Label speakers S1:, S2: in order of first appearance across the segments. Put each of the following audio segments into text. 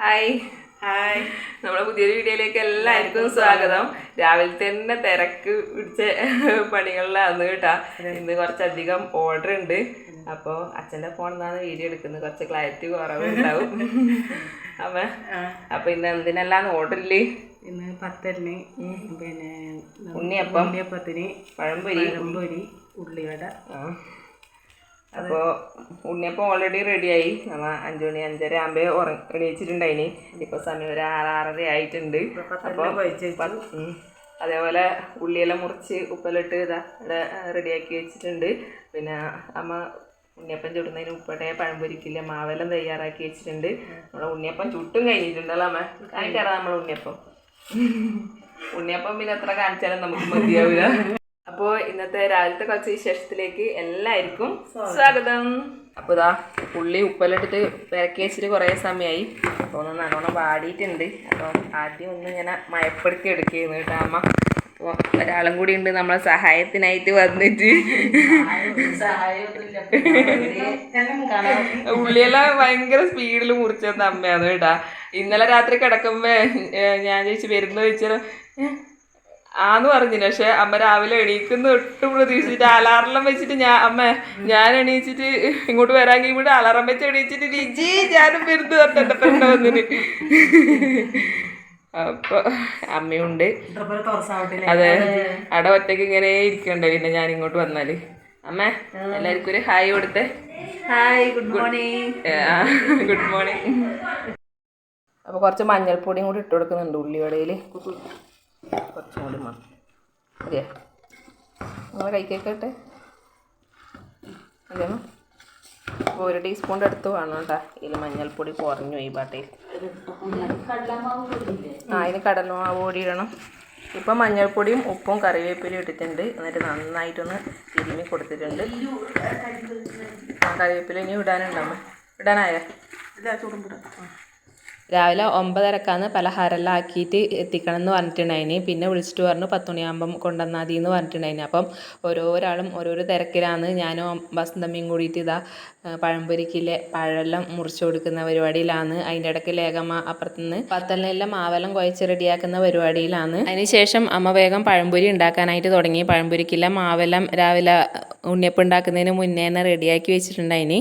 S1: Hi
S2: hi
S1: നമ്മുടെ പുതിയൊരു വീഡിയോയിലേക്ക് എല്ലാവർക്കും സ്വാഗതം. രാവിലെ തന്നെ തിരക്ക് പിടിച്ച പണികളിലാണ് കേട്ടാ. ഇന്ന് കുറച്ചധികം ഓർഡർ ഉണ്ട്. അപ്പോൾ അച്ഛൻ്റെ ഫോണിൽ നിന്നാണ് വീഡിയോ എടുക്കുന്നത്. കുറച്ച് ക്ലാരിറ്റി കുറവുണ്ടാവും അമ്മ. അപ്പോൾ ഇന്ന് എന്തിനെല്ലാം ഓർഡറില്?
S2: ഇന്ന് പത്തലിന് പിന്നെ
S1: ഉണ്ണിയപ്പത്തിന് പഴംപൊരി
S2: ഉള്ളിവട.
S1: അപ്പോൾ ഉണ്ണിയപ്പം ഓൾറെഡി റെഡിയായി. നമ്മൾ 5 മണി 5:30 ആകുമ്പോൾ എണീച്ചിട്ടുണ്ടായിന്. ഇപ്പോൾ സമയം ഒരു 6-6:30 ആയിട്ടുണ്ട്. അപ്പോൾ അതേപോലെ ഉള്ളിയെല്ലാം മുറിച്ച് ഉപ്പെല്ലാം ഇതാ ഇവിടെ റെഡിയാക്കി വെച്ചിട്ടുണ്ട്. പിന്നെ അമ്മ ഉണ്ണിയപ്പം ചുടുന്നതിന് ഉപ്പട്ടെ പഴംപൊരിക്കില്ല മാവെല്ലാം തയ്യാറാക്കി വെച്ചിട്ടുണ്ട്. നമ്മളെ ഉണ്ണിയപ്പം ചുട്ടും കഴിഞ്ഞിട്ടുണ്ടല്ലോ അമ്മ. കാണിക്കാറാ നമ്മളെ ഉണ്ണിയപ്പം പിന്നെ എത്ര കാണിച്ചാലും നമുക്ക് മതിയാവില്ല. അപ്പോൾ ഇന്നത്തെ രാവിലത്തെ കുറച്ച് വിശേഷത്തിലേക്ക് എല്ലാവർക്കും സ്വാഗതം. അപ്പോൾ ഇതാ ഉള്ളി ഉപ്പെല്ലിട്ടിട്ട് പെരക്കി വെച്ചിട്ട് കുറേ സമയമായി. അപ്പോൾ ഒന്ന് നല്ലോണം വാടിയിട്ടുണ്ട്. അപ്പോൾ ആദ്യം ഒന്ന് ഇങ്ങനെ മയപ്പെടുത്തി എടുക്കുകയെന്ന് കേട്ടോ അമ്മ. അപ്പോൾ ഒരാളും കൂടി ഉണ്ട് നമ്മളെ സഹായത്തിനായിട്ട് വന്നിട്ട്. ഉള്ളിയെല്ലാം ഭയങ്കര സ്പീഡിൽ മുറിച്ചെന്ന അമ്മയാണ് കേട്ടാ. ഇന്നലെ രാത്രി കിടക്കുമ്പോൾ ഞാൻ ചോദിച്ചു വരുന്ന ചോദിച്ചാൽ ആന്ന് പറഞ്ഞില്ല. പക്ഷെ അമ്മ രാവിലെ എണീക്കുന്ന ഒട്ടും പ്രതീക്ഷിച്ചിട്ട് അലാറെല്ലാം വെച്ചിട്ട് ഞാൻ എണീച്ചിട്ട് ഇങ്ങോട്ട് വരാൻ കഴിയുമ്പോൾ അലാറം വെച്ച് എണീച്ചിട്ട് ലിജി ഞാനും വരുന്നു പറഞ്ഞിട്ട് പെണ്ണ വന്നിന്. അപ്പൊ അമ്മയുണ്ട്. അതെ അവിടെ ഒറ്റയ്ക്ക് ഇങ്ങനെ ഇരിക്കണ്ടേ പിന്നെ ഞാൻ ഇങ്ങോട്ട് വന്നാല്. അമ്മ എല്ലാവർക്കും ഒരു ഹായ് കൊടുത്തേ.
S2: Hi, good morning.
S1: Good morning. അപ്പൊ കുറച്ച് മഞ്ഞൾപ്പൊടിയും കൂടി ഇട്ട് കൊടുക്കുന്നുണ്ട് ഉള്ളിവടയില്. കുറച്ചും കൂടി അതെയോ നിങ്ങളെ കൈക്കേക്കട്ടെ അതെയോ. അപ്പോൾ 1 ടീസ്പൂണിൻ്റെ അടുത്ത് വേണം കേട്ടോ. ഇതിൽ മഞ്ഞൾപ്പൊടി കുറഞ്ഞു ഈ പാട്ടയിൽ. അതിന് കടലമാവ് പൊടി ഇടണം. ഇപ്പം മഞ്ഞൾപ്പൊടിയും ഉപ്പും കറിവേപ്പിലയും ഇട്ടിട്ടുണ്ട്. എന്നിട്ട് നന്നായിട്ടൊന്ന് തിരുമ്മി കൊടുത്തിട്ടുണ്ട്. കറിവേപ്പില ഇനി ഇടാനുണ്ടാവും. ഇടാനായ രാവിലെ 9:30 പലഹാരമെല്ലാം ആക്കിയിട്ട് എത്തിക്കണം എന്ന് പറഞ്ഞിട്ടുണ്ടായിന്. പിന്നെ വിളിച്ചിട്ട് പറഞ്ഞു 10 മണിയാകുമ്പം കൊണ്ടുവന്നാൽ മതി എന്ന് പറഞ്ഞിട്ടുണ്ടായിന്. അപ്പം ഓരോരാളും ഓരോരോ തിരക്കിലാണ്. ഞാനും വസന്തമ്മയും കൂടിയിട്ട് ഇതാ പഴംപൊരിക്കിലെ പഴമെല്ലാം മുറിച്ച് കൊടുക്കുന്ന പരിപാടിയിലാണ്. അതിൻ്റെ ഇടയ്ക്ക് ലേഖമ്മ അപ്പുറത്തുനിന്ന് പത്തലിനെല്ലാം മാവെല്ലാം കുഴച്ച് റെഡിയാക്കുന്ന പരിപാടിയിലാണ്. അതിന് ശേഷം അമ്മ വേഗം പഴംപൊരി ഉണ്ടാക്കാനായിട്ട് തുടങ്ങി. പഴംപൊരിക്കില്ല മാവെല്ലാം രാവിലെ ഉണ്ണിയപ്പം ഉണ്ടാക്കുന്നതിന് മുന്നേ തന്നെ റെഡിയാക്കി വെച്ചിട്ടുണ്ടായിന്.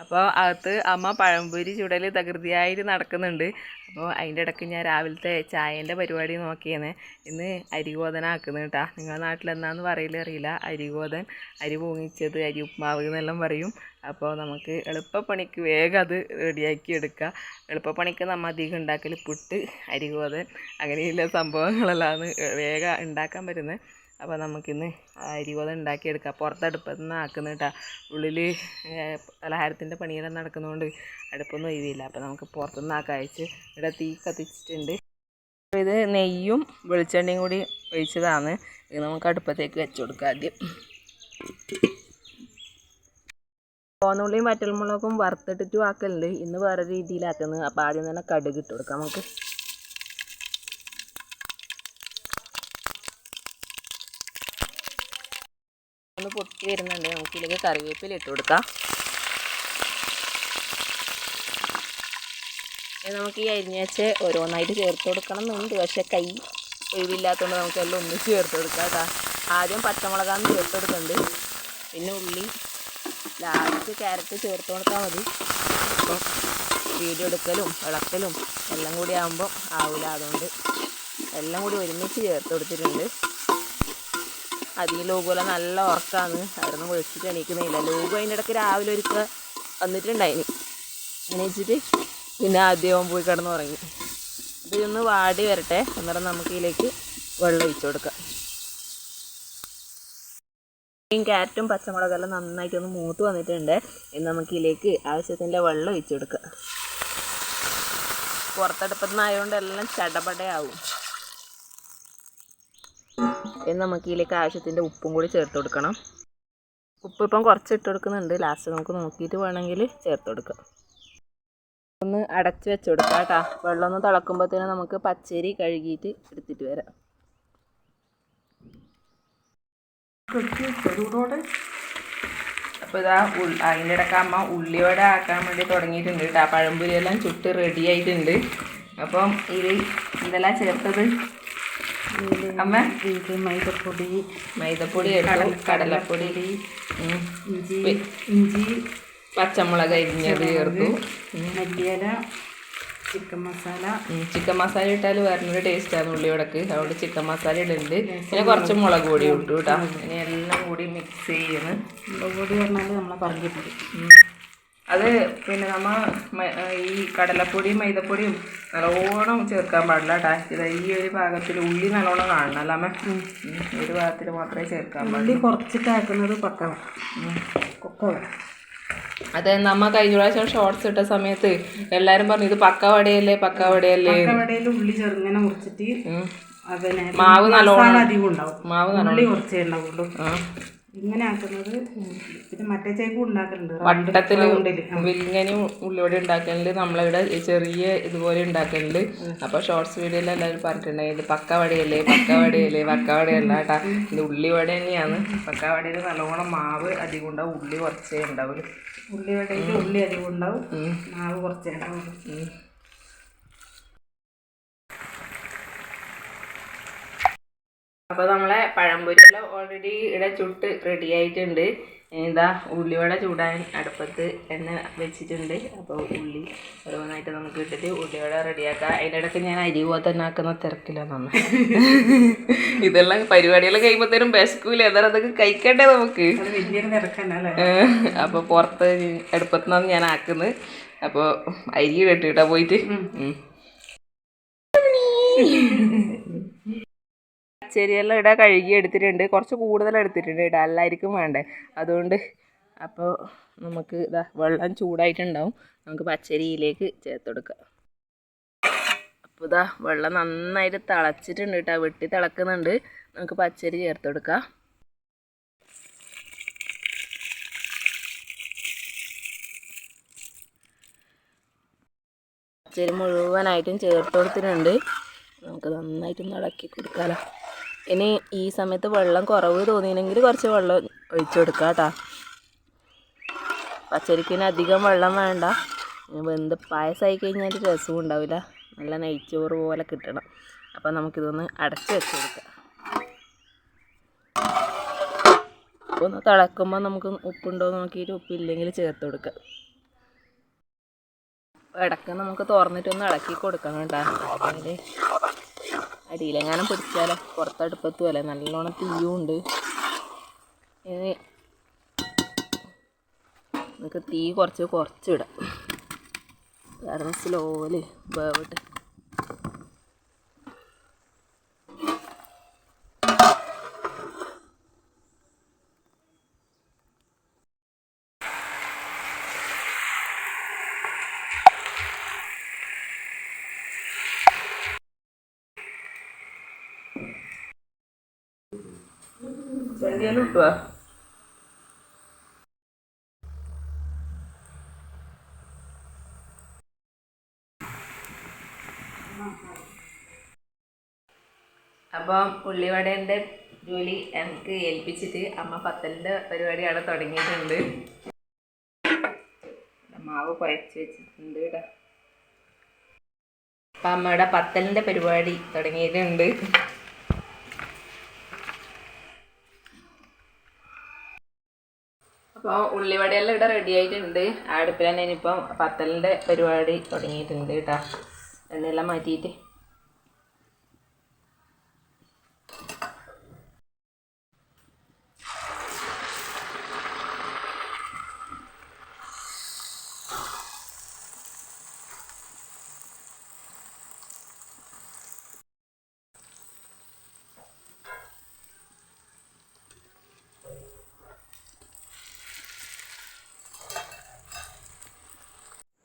S1: അപ്പോൾ അകത്ത് അമ്മ പഴംപൊരി ചുടൽ തകൃതിയായിട്ട് നടക്കുന്നുണ്ട്. അപ്പോൾ അതിൻ്റെ ഇടയ്ക്ക് ഞാൻ രാവിലത്തെ ചായേൻ്റെ പരിപാടി നോക്കിയെന്ന്. ഇന്ന് അരിഗോതനാക്കുന്നത് കേട്ടോ. നിങ്ങളുടെ നാട്ടിൽ എന്താണെന്ന് അറിയില്ല. അരിഗോതൻ, അരി പൊങ്ങിച്ചത്, അരി ഉപ്മാവ് എന്നെല്ലാം പറയും. അപ്പോൾ നമുക്ക് എളുപ്പപ്പണിക്ക് വേഗം അത് റെഡിയാക്കി എടുക്കുക. എളുപ്പപ്പണിക്ക് നമ്മൾ അധികം ഉണ്ടാക്കൽ പുട്ട്, അരിഗോതൻ അങ്ങനെയുള്ള സംഭവങ്ങളെല്ലാം വേഗം ഉണ്ടാക്കാൻ പറ്റുന്നത്. അപ്പോൾ നമുക്കിന്ന് അരിഗോതൻ ഉണ്ടാക്കിയെടുക്കാം. പുറത്തടുപ്പത്ത് നിന്ന് ആക്കുന്ന കേട്ടോ. ഉള്ളിൽ പലഹാരത്തിൻ്റെ പണിയെല്ലാം നടക്കുന്നതുകൊണ്ട് അടുപ്പൊന്നും ഒഴിവില്ല. അപ്പോൾ നമുക്ക് പുറത്തുനിന്ന് അയച്ച് ഇവിടെ തീ കത്തിച്ചിട്ടുണ്ട്. അപ്പോൾ ഇത് നെയ്യും വെളിച്ചെണ്ണയും കൂടി ഒഴിച്ചതാണ്. ഇത് നമുക്ക് അടുപ്പത്തേക്ക് വെച്ച് കൊടുക്കാം. ആദ്യം ചുവന്നുള്ളിയും വറ്റൽമുളകും വറുത്തിട്ടിട്ടും ആക്കലുണ്ട്. ഇന്ന് വേറെ രീതിയിലാക്കുന്നത്. അപ്പോൾ ആദ്യം തന്നെ കടുക് ഇട്ട് കൊടുക്കാം. നമുക്ക് ഒന്ന് പൊട്ടി വരുന്നുണ്ട്. നമുക്കിതിലേക്ക് കറിവേപ്പില ഇട്ട് കൊടുക്കാം. നമുക്ക് ഈ അരിഞ്ഞ വെച്ച് ഓരോന്നായിട്ട് ചേർത്ത് കൊടുക്കണം എന്നുണ്ട്. പക്ഷെ കൈ ഒഴിവില്ലാത്തതുകൊണ്ട് നമുക്കെല്ലാം ഒന്നിച്ച് ചേർത്ത് കൊടുക്കാം കേട്ടോ. ആദ്യം പച്ചമുളകാന്ന് ചേർത്ത് കൊടുക്കുന്നുണ്ട്. പിന്നെ ഉള്ളി, ലാസ്റ്റ് ക്യാരറ്റ് ചേർത്ത് കൊടുത്താൽ മതി. അപ്പം വീഡിയോ എടുക്കലും ഇളക്കലും എല്ലാം കൂടി ആകുമ്പോൾ ആവില്ല. അതുകൊണ്ട് എല്ലാം കൂടി ഒരുമിച്ച് ചേർത്ത് കൊടുത്തിട്ടുണ്ട്. അധികം ലോകുല നല്ല ഉറക്കമാണ്. അവിടുന്ന് വിളിച്ചിട്ട് എണീക്കുന്നില്ല. ലോകു അതിൻ്റെ ഇടയ്ക്ക് രാവിലെ ഒരുക്ക വന്നിട്ടുണ്ടായിന്. എണീച്ചിട്ട് പിന്നെ ആദ്യം പോയി കിടന്ന് ഉറങ്ങി. ഇതൊന്ന് വാടി വരട്ടെ. അന്നേരം നമുക്ക് ഇതിലേക്ക് വെള്ളം ഒഴിച്ചു കൊടുക്കാം. ക്യാരറ്റും പച്ചമുളകെല്ലാം നന്നായിട്ടൊന്ന് മൂത്ത് വന്നിട്ടുണ്ട്. ഇന്ന് നമുക്ക് ഇതിലേക്ക് ആവശ്യത്തിൻ്റെ വെള്ളം ഒഴിച്ചു കൊടുക്കുക. പുറത്തടുപ്പത്തുനിന്നായതുകൊണ്ട് എല്ലാം ചടപടയാവും. ഇനി നമുക്ക് ഇതിലേക്ക് ആവശ്യത്തിൻ്റെ ഉപ്പും കൂടി ചേർത്ത് കൊടുക്കണം. ഉപ്പ് ഇപ്പം കുറച്ച് ഇട്ട് കൊടുക്കുന്നുണ്ട്. ലാസ്റ്റ് നമുക്ക് നോക്കിയിട്ട് വേണമെങ്കിൽ ചേർത്ത് കൊടുക്കാം. ഒന്ന് അടച്ച് വെച്ച് കൊടുക്കാം കേട്ടോ. വെള്ളം ഒന്ന് തിളക്കുമ്പോഴത്തേനും നമുക്ക് പച്ചരി കഴുകിയിട്ട് എടുത്തിട്ട് വരാം. അപ്പോൾ അപ്പോൾ ഇതാ അതിൻ്റെ ഇടയ്ക്ക് അമ്മ ഉള്ളിവട ആക്കാൻ വേണ്ടി തുടങ്ങിയിട്ടുണ്ട് കേട്ടോ. ആ പഴംപൊരിയെല്ലാം ചുട്ട് റെഡി ആയിട്ടുണ്ട്. അപ്പം ഇത് എന്തെല്ലാം ചേർത്തത് അമ്മ?
S2: ഇത് മൈദപ്പൊടി
S1: എടുത്തു, കടലപ്പൊടി,
S2: ഇഞ്ചി
S1: പച്ചമുളക് അരിഞ്ഞത് ചേർത്തു,
S2: മല്ലിയില, ചിക്കൻ
S1: മസാല ഇട്ടാൽ വേറൊരു ടേസ്റ്റാണ് ഉള്ളിവടക്ക്. അതുകൊണ്ട് ചിക്കൻ മസാല ഇടുന്നുണ്ട്. പിന്നെ കുറച്ച് മുളക് പൊടി ഇട്ടു കേട്ടോ. ഇനി എല്ലാം കൂടി മിക്സ് ചെയ്യുന്നു.
S2: മുളക് പൊടി പറഞ്ഞാൽ നമ്മളെ പറഞ്ഞിട്ടുണ്ട്.
S1: അത് പിന്നെ ഈ കടലപ്പൊടിയും മൈദപ്പൊടിയും നല്ലോണം ചേർക്കാൻ പാടില്ല കേട്ടോ. ഈ ഒരു ഭാഗത്തിൽ ഉള്ളി നല്ലോണം കാണണം അല്ലാമ. ഒരു ഭാഗത്തിൽ മാത്രമേ ചേർക്കാൻ പാടുള്ളൂ.
S2: ഉള്ളി കുറച്ചിട്ടാക്കുന്നത് കൊക്ക.
S1: അതെ, കഴിഞ്ഞ പ്രാവശ്യം ഷോർട്സ് ഇട്ട സമയത്ത് എല്ലാരും പറഞ്ഞു ഇത് പക്കവടയല്ലേ.
S2: ഉള്ളി ചെറുങ്ങനെ മുറിച്ചിട്ട്
S1: മാവ് നല്ലോണം
S2: അധികം ഉണ്ടാവും. ഉള്ളി കുറച്ചേ ഉണ്ടാവുള്ളൂ. ഇങ്ങനെ ആക്കുന്നത്. പിന്നെ മറ്റേ ചേക്കും ഉണ്ടാക്കലുണ്ട്,
S1: വട്ടത്തിൽ വിൽങ്ങനും ഉള്ളിവട ഉണ്ടാക്കലുണ്ട്. നമ്മളിവിടെ ചെറിയ ഇതുപോലെ ഉണ്ടാക്കലുണ്ട്. അപ്പോൾ ഷോർട്സ് വീഡിയോയിൽ എല്ലാവരും പറഞ്ഞിട്ടുണ്ടായി ഇത് പക്കവടയല്ലേ പക്കവടയല്ല കേട്ടാ, ഇത് ഉള്ളിവട തന്നെയാണ്. പക്കവടയിൽ നല്ലോണം മാവ് അധികം ഉണ്ടാവും, ഉള്ളി കുറച്ചേ ഉണ്ടാവും.
S2: ഉള്ളിവടയിൽ ഉള്ളി അധികം ഉണ്ടാവും, മാവ് കുറച്ചേ ഉണ്ടാവും.
S1: അപ്പോൾ നമ്മളെ പഴംപൊരിയെല്ലാം ഓൾറെഡി ഇവിടെ ചുട്ട് റെഡി ആയിട്ടുണ്ട്. എന്താ ഉള്ളിവട ചൂടാൻ അടുപ്പത്ത് എണ്ണ വെച്ചിട്ടുണ്ട്. അപ്പോൾ ഉള്ളി ഓരോന്നായിട്ട് നമുക്ക് ഇട്ടിട്ട് ഉള്ളിവട റെഡിയാക്കാം. അതിൻ്റെ ഇടയ്ക്ക് ഞാൻ അരി തന്നെ ആക്കുന്ന തിരക്കിലാണ് നമ്മൾ. ഇതെല്ലാം പരിപാടികൾ കഴിയുമ്പോഴത്തേനും വിശക്കൂല, എന്നാലും അതൊക്കെ കഴിക്കണ്ടേ നമുക്ക്. അപ്പോൾ പുറത്ത് അടുപ്പത്തുനിന്നാണ് ഞാൻ ആക്കുന്നത്. അപ്പോൾ അരി കെട്ടിട്ടാ പോയിട്ട് പച്ചരിയെല്ലാം ഇടാൻ കഴുകി എടുത്തിട്ടുണ്ട്. കുറച്ച് കൂടുതൽ എടുത്തിട്ടുണ്ട് ഇടാൻ, എല്ലാവർക്കും വേണ്ടേ. അതുകൊണ്ട് അപ്പോൾ നമുക്ക് ഇതാ വെള്ളം ചൂടായിട്ടുണ്ടാവും, നമുക്ക് പച്ചരിയിലേക്ക് ചേർത്ത് കൊടുക്കാം. അപ്പോൾ ഇതാ വെള്ളം നന്നായിട്ട് തിളച്ചിട്ടുണ്ട് കേട്ടോ, വെട്ടി തിളക്കുന്നുണ്ട്. നമുക്ക് പച്ചരി ചേർത്ത് കൊടുക്കാം. പച്ചരി മുഴുവനായിട്ടും ചേർത്ത് കൊടുത്തിട്ടുണ്ട്. നമുക്ക് നന്നായിട്ടൊന്ന് ഇളക്കി കൊടുക്കാമല്ലോ. ഇനി ഈ സമയത്ത് വെള്ളം കുറവ് തോന്നിയില്ലെങ്കിൽ കുറച്ച് വെള്ളം ഒഴിച്ചു കൊടുക്കാം കേട്ടോ. പച്ചരിക്കിന് അധികം വെള്ളം വേണ്ട. വെന്ത് പായസമായി കഴിഞ്ഞാൽ രസവും ഉണ്ടാവില്ല, നല്ല നെയ്ച്ചോറ് പോലെ കിട്ടണം. അപ്പം നമുക്കിതൊന്ന് അടച്ച് വെച്ച് കൊടുക്കാം. ഒന്ന് തിളക്കുമ്പോൾ നമുക്ക് ഉപ്പുണ്ടോ നോക്കിയിട്ട് ഉപ്പില്ലെങ്കിൽ ചേർത്ത് കൊടുക്കാം. ഇടയ്ക്ക് നമുക്ക് തുറന്നിട്ടൊന്ന് ഇളക്കി കൊടുക്കണം കേട്ടോ. അതിൽ അടിയിലെങ്ങാനും പിടിച്ചാലോ, പുറത്തടുപ്പത്തും അല്ലേ, നല്ലോണം തീയും ഉണ്ട്. ഇനി നമുക്ക് തീ കുറച്ചിടാം, കാരണം സ്ലോയിൽ വേവിട്ട്. ചെണ്ടിയെല്ലാം ഇട്ടുവാ. അപ്പം ഉള്ളിവടേൻ്റെ ജോലി എനിക്ക് ഏൽപ്പിച്ചിട്ട് അമ്മ പത്തലിൻ്റെ പരിപാടിയാണ് തുടങ്ങിയിട്ടുണ്ട്. മാവ് കുഴച്ച് വെച്ചിട്ടുണ്ട് കേട്ടോ. അപ്പം അമ്മയുടെ പത്തലിൻ്റെ പരിപാടി തുടങ്ങിയിട്ടുണ്ട്. അപ്പോൾ ഉള്ളിവടയെല്ലാം ഇവിടെ റെഡി ആയിട്ടുണ്ട്. ആ അടുപ്പിൽ തന്നെ ഇനിയിപ്പം പത്തലിൻ്റെ പരിപാടി തുടങ്ങിയിട്ടുണ്ട് കേട്ടോ. എണ്ണയെല്ലാം മാറ്റിയിട്ട്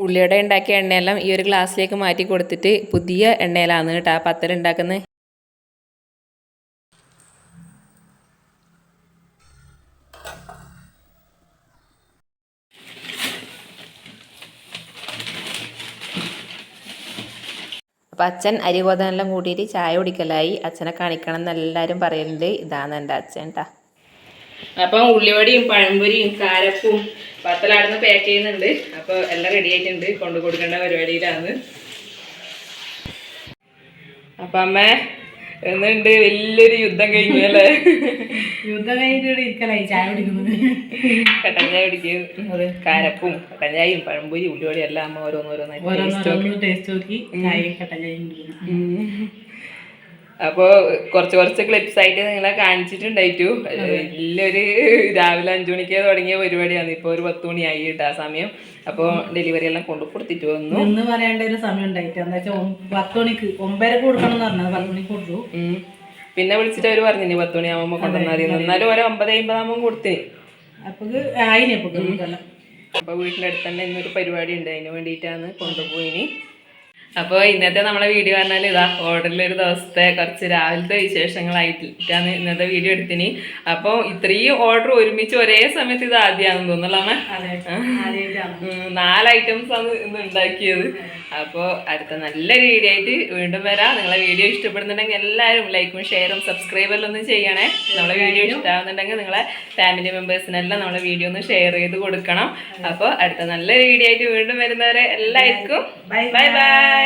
S1: ഉള്ളിവട ഉണ്ടാക്കിയ എണ്ണയെല്ലാം ഈ ഒരു ഗ്ലാസ്സിലേക്ക് മാറ്റി കൊടുത്തിട്ട് പുതിയ എണ്ണയിലാണ് കേട്ടോ പത്തൽ ഉണ്ടാക്കുന്നത്. അപ്പം അച്ഛൻ അരി ഗോതമ്പെല്ലാം കൂട്ടിയിട്ട് ചായ കുടിക്കലായി. അച്ഛനെ കാണിക്കണം എന്നെല്ലാവരും പറയലുണ്ട്. ഇതാണ് എൻ്റെ അച്ഛൻ കേട്ടോ. അപ്പം ഉള്ളിവടിയും പഴംപൊരിയും കാരപ്പും പത്തലാടുന്ന് പാക്ക് ചെയ്യുന്നുണ്ട്. അപ്പോൾ എല്ലാം റെഡി ആയിട്ടുണ്ട്, കൊണ്ടു കൊടുക്കേണ്ട പരിപാടിയിലാണ്. അപ്പം അമ്മ എന്നുണ്ട്, വലിയൊരു യുദ്ധം കഴിഞ്ഞു അല്ലേ?
S2: യുദ്ധം കഴിഞ്ഞിട്ട് ഇരിക്കലായി ചായ കുടിക്കുന്നത്.
S1: കട്ടൻ ചായ കുടിക്കും, കാരപ്പും കട്ടൻ ചായയും പഴംപൊരി ഉള്ളിവടി എല്ലാം അമ്മ ഓരോന്നോരോന്നായി
S2: ടേസ്റ്റ് നോക്കി ചായയും കട്ടൻ ചായയും കുടിക്കുന്നു.
S1: അപ്പോൾ കുറച്ച് ക്ലിപ്സ് ആയിട്ട് നിങ്ങളെ കാണിച്ചിട്ടുണ്ടായിട്ടു. വലിയൊരു രാവിലെ 5 മണിക്ക് തുടങ്ങിയ പരിപാടിയാണ്. ഇപ്പോൾ ഒരു 10 മണിയായി കേട്ടോ ആ സമയം. അപ്പോൾ ഡെലിവറി എല്ലാം കൊണ്ടു കൊടുത്തിട്ട് വന്നു.
S2: ഇന്ന് പറയേണ്ട ഒരു സമയം ഉണ്ടായിട്ട് എന്താ വെച്ചാൽ 10 മണിക്ക് 9:00 കൊടുക്കണം എന്ന് പറഞ്ഞത് 10 മണിക്ക് കൊടുത്തു.
S1: പിന്നെ വിളിച്ചിട്ട് അവർ പറഞ്ഞു 10 മണിയാകുമ്പോൾ കൊണ്ടുവന്നാൽ. എന്നാലും ഒരു 9:50 ആകുമ്പോൾ കൊടുത്തിന്.
S2: അപ്പോൾ ആയിനെ
S1: അപ്പോൾ വീട്ടിൻ്റെ അടുത്ത് തന്നെ ഇന്നൊരു പരിപാടി ഉണ്ട്, അതിന് വേണ്ടിയിട്ടാണ് കൊണ്ടുപോയിന്. അപ്പോൾ ഇന്നത്തെ നമ്മളെ വീഡിയോ പറഞ്ഞാൽ ഇതാ ഓർഡറിലൊരു ദിവസത്തെ കുറച്ച് രാവിലത്തെ വിശേഷങ്ങളായിട്ടാണ് ഇന്നത്തെ വീഡിയോ എടുത്തിന്. അപ്പോൾ ഇത്രയും ഓർഡർ ഒരുമിച്ച് ഒരേ സമയത്ത് ഇത് ആദ്യമാണെന്ന് തോന്നുന്നല്ലേ? 4 ഐറ്റംസ് ആണ് ഇന്ന് ഉണ്ടാക്കിയത്. അപ്പോൾ അടുത്ത നല്ലൊരു വീഡിയോ ആയിട്ട് വീണ്ടും വരാം. നിങ്ങളെ വീഡിയോ ഇഷ്ടപ്പെടുന്നുണ്ടെങ്കിൽ എല്ലാവരും ലൈക്കും ഷെയറും സബ്സ്ക്രൈബെല്ലാം ഒന്ന് ചെയ്യണേ. നമ്മളെ വീഡിയോ ഇഷ്ടമാകുന്നുണ്ടെങ്കിൽ നിങ്ങളെ ഫാമിലി മെമ്പേഴ്സിനെല്ലാം നമ്മളെ വീഡിയോ ഒന്ന് ഷെയർ ചെയ്ത് കൊടുക്കണം. അപ്പോൾ അടുത്ത നല്ലൊരു വീഡിയോ ആയിട്ട് വീണ്ടും വരുന്നവരെ എല്ലാവർക്കും ബൈ ബൈ.